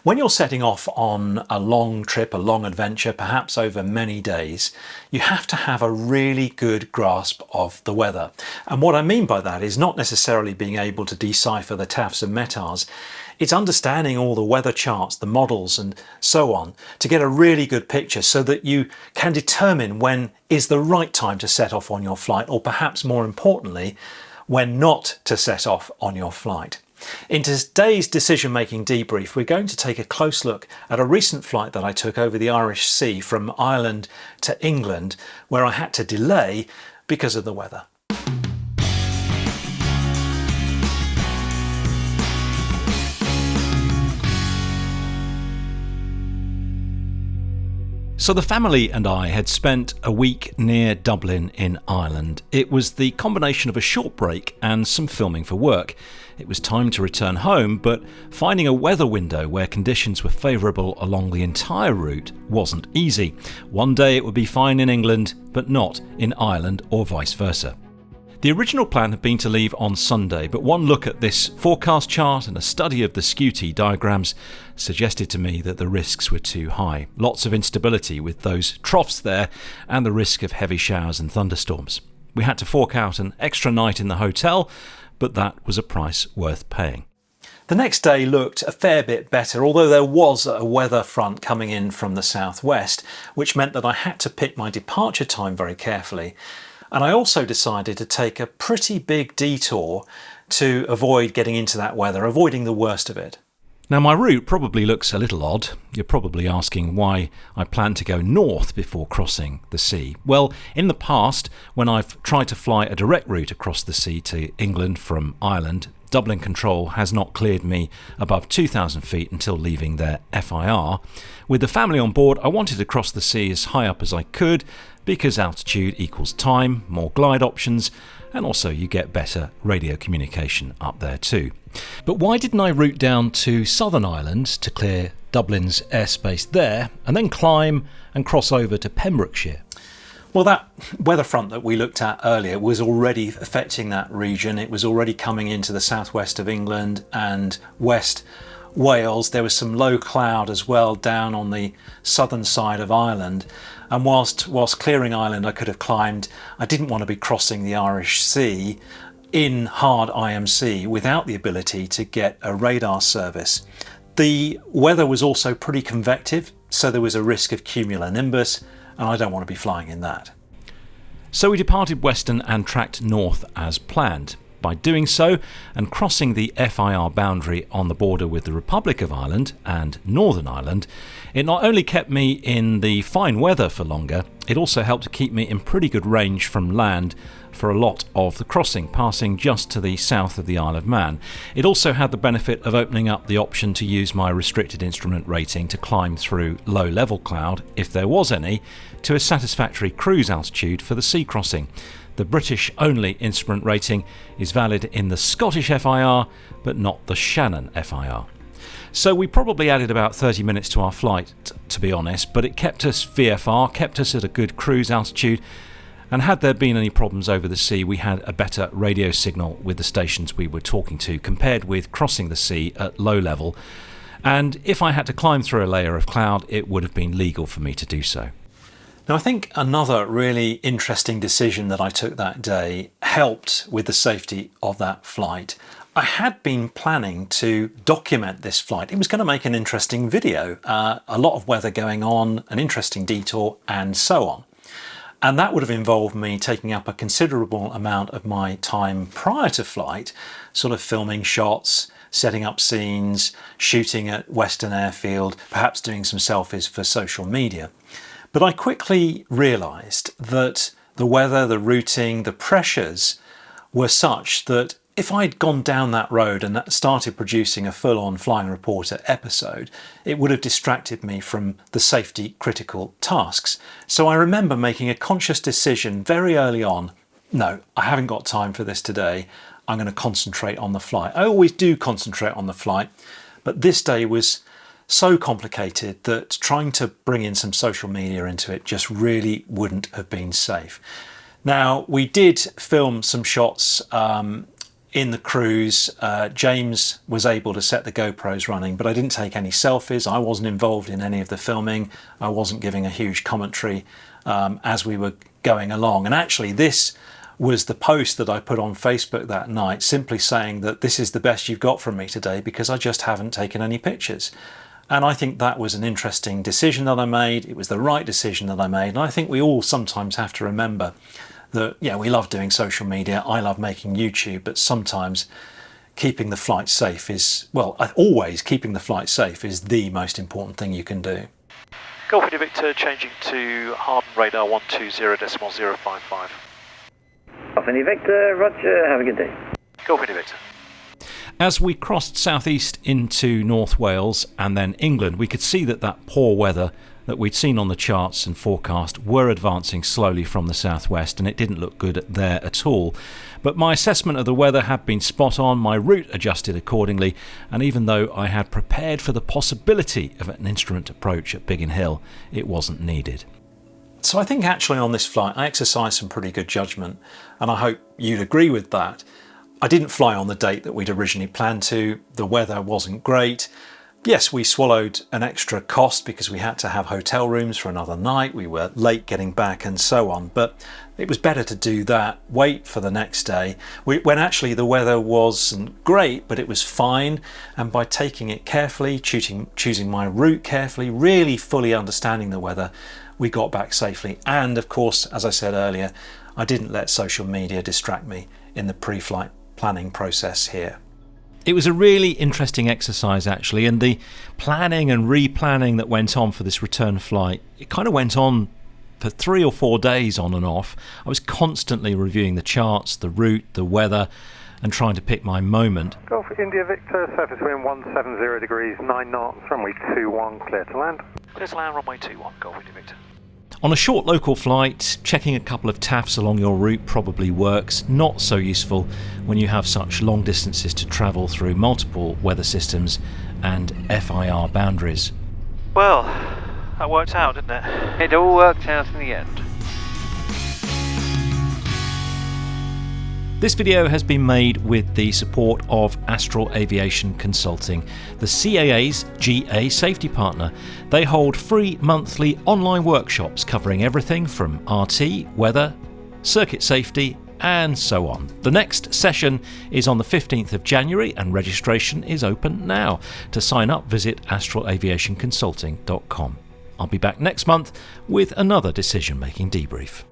When you're setting off on a long trip, a long adventure, perhaps over many days, you have to have a really good grasp of the weather. And what I mean by that is not necessarily being able to decipher the TAFs and METARs, it's understanding all the weather charts, the models and so on, to get a really good picture so that you can determine when is the right time to set off on your flight, or perhaps more importantly, when not to set off on your flight. In today's decision-making debrief, we're going to take a close look at a recent flight that I took over the Irish Sea from Ireland to England, where I had to delay because of the weather. So the family and I had spent a week near Dublin in Ireland. It was the combination of a short break and some filming for work. It was time to return home, but finding a weather window where conditions were favourable along the entire route wasn't easy. One day it would be fine in England, but not in Ireland, or vice versa. The original plan had been to leave on Sunday, but one look at this forecast chart and a study of the Scuti diagrams suggested to me that the risks were too high. Lots of instability with those troughs there and the risk of heavy showers and thunderstorms. We had to fork out an extra night in the hotel, but that was a price worth paying. The next day looked a fair bit better, although there was a weather front coming in from the southwest, which meant that I had to pick my departure time very carefully. And I also decided to take a pretty big detour to avoid getting into that weather, avoiding the worst of it. Now my route probably looks a little odd. You're probably asking why I plan to go north before crossing the sea. Well, in the past, when I've tried to fly a direct route across the sea to England from Ireland, Dublin Control has not cleared me above 2,000 feet until leaving their FIR. With the family on board, I wanted to cross the sea as high up as I could because altitude equals time, more glide options, and also you get better radio communication up there too. But why didn't I route down to Southern Ireland to clear Dublin's airspace there and then climb and cross over to Pembrokeshire? Well, that weather front that we looked at earlier was already affecting that region. It was already coming into the southwest of England and West Wales. There was some low cloud as well down on the southern side of Ireland. And whilst clearing Ireland, I could have climbed. I didn't want to be crossing the Irish Sea in hard IMC without the ability to get a radar service. The weather was also pretty convective, so there was a risk of cumulonimbus, and I don't want to be flying in that. So we departed western and tracked north as planned. By doing so and crossing the FIR boundary on the border with the Republic of Ireland and Northern Ireland, it not only kept me in the fine weather for longer, it also helped to keep me in pretty good range from land for a lot of the crossing, passing just to the south of the Isle of Man. It also had the benefit of opening up the option to use my restricted instrument rating to climb through low level cloud, if there was any, to a satisfactory cruise altitude for the sea crossing. The British only instrument rating is valid in the Scottish FIR, but not the Shannon FIR. So we probably added about 30 minutes to our flight, to be honest, but it kept us VFR, kept us at a good cruise altitude, and had there been any problems over the sea, we had a better radio signal with the stations we were talking to compared with crossing the sea at low level. And if I had to climb through a layer of cloud, it would have been legal for me to do so. Now, I think another really interesting decision that I took that day helped with the safety of that flight. I had been planning to document this flight. It was going to make an interesting video, a lot of weather going on, an interesting detour, and so on. And that would have involved me taking up a considerable amount of my time prior to flight, sort of filming shots, setting up scenes, shooting at Western Airfield, perhaps doing some selfies for social media. But I quickly realised that the weather, the routing, the pressures were such that if I'd gone down that road and started producing a full-on Flying Reporter episode, it would have distracted me from the safety critical tasks. So I remember making a conscious decision very early on, no, I haven't got time for this today. I'm going to concentrate on the flight. I always do concentrate on the flight, but this day was so complicated that trying to bring in some social media into it just really wouldn't have been safe. Now, we did film some shots in the cruise, James was able to set the GoPros running, but I didn't take any selfies. I wasn't involved in any of the filming. I wasn't giving a huge commentary as we were going along. And actually, this was the post that I put on Facebook that night, simply saying that this is the best you've got from me today because I just haven't taken any pictures. And I think that was an interesting decision that I made. It was the right decision that I made. And I think we all sometimes have to remember that, yeah, we love doing social media. I love making YouTube, but sometimes keeping the flight safe is, well, always keeping the flight safe is the most important thing you can do. Golf India Victor changing to Harden radar 120.055. Golf India Victor, roger, have a good day. Golf India Victor. As we crossed southeast into North Wales and then England, we could see that poor weather that we'd seen on the charts and forecast were advancing slowly from the southwest, and it didn't look good there at all. But my assessment of the weather had been spot on, my route adjusted accordingly, and even though I had prepared for the possibility of an instrument approach at Biggin Hill, it wasn't needed. So I think actually on this flight I exercised some pretty good judgment, and I hope you'd agree with that. I didn't fly on the date that we'd originally planned to. The weather wasn't great. Yes, we swallowed an extra cost because we had to have hotel rooms for another night. We were late getting back and so on, but it was better to do that, wait for the next day, when actually the weather wasn't great, but it was fine. And by taking it carefully, choosing my route carefully, really fully understanding the weather, we got back safely. And of course, as I said earlier, I didn't let social media distract me in the pre-flight planning process here. It was a really interesting exercise actually, and the planning and replanning that went on for this return flight, it kind of went on for 3 or 4 days on and off. I was constantly reviewing the charts, the route, the weather, and trying to pick my moment. Golf India Victor, surface wind 170 degrees, 9 knots, runway 21, clear to land. Clear to land, runway 21, Golf India Victor. On a short local flight, checking a couple of TAFs along your route probably works. Not so useful when you have such long distances to travel through multiple weather systems and FIR boundaries. Well, that worked out, didn't it? It all worked out in the end. This video has been made with the support of Astral Aviation Consulting, the CAA's GA safety partner. They hold free monthly online workshops covering everything from RT, weather, circuit safety, and so on. The next session is on the 15th of January and registration is open now. To sign up, visit astralaviationconsulting.com. I'll be back next month with another decision-making debrief.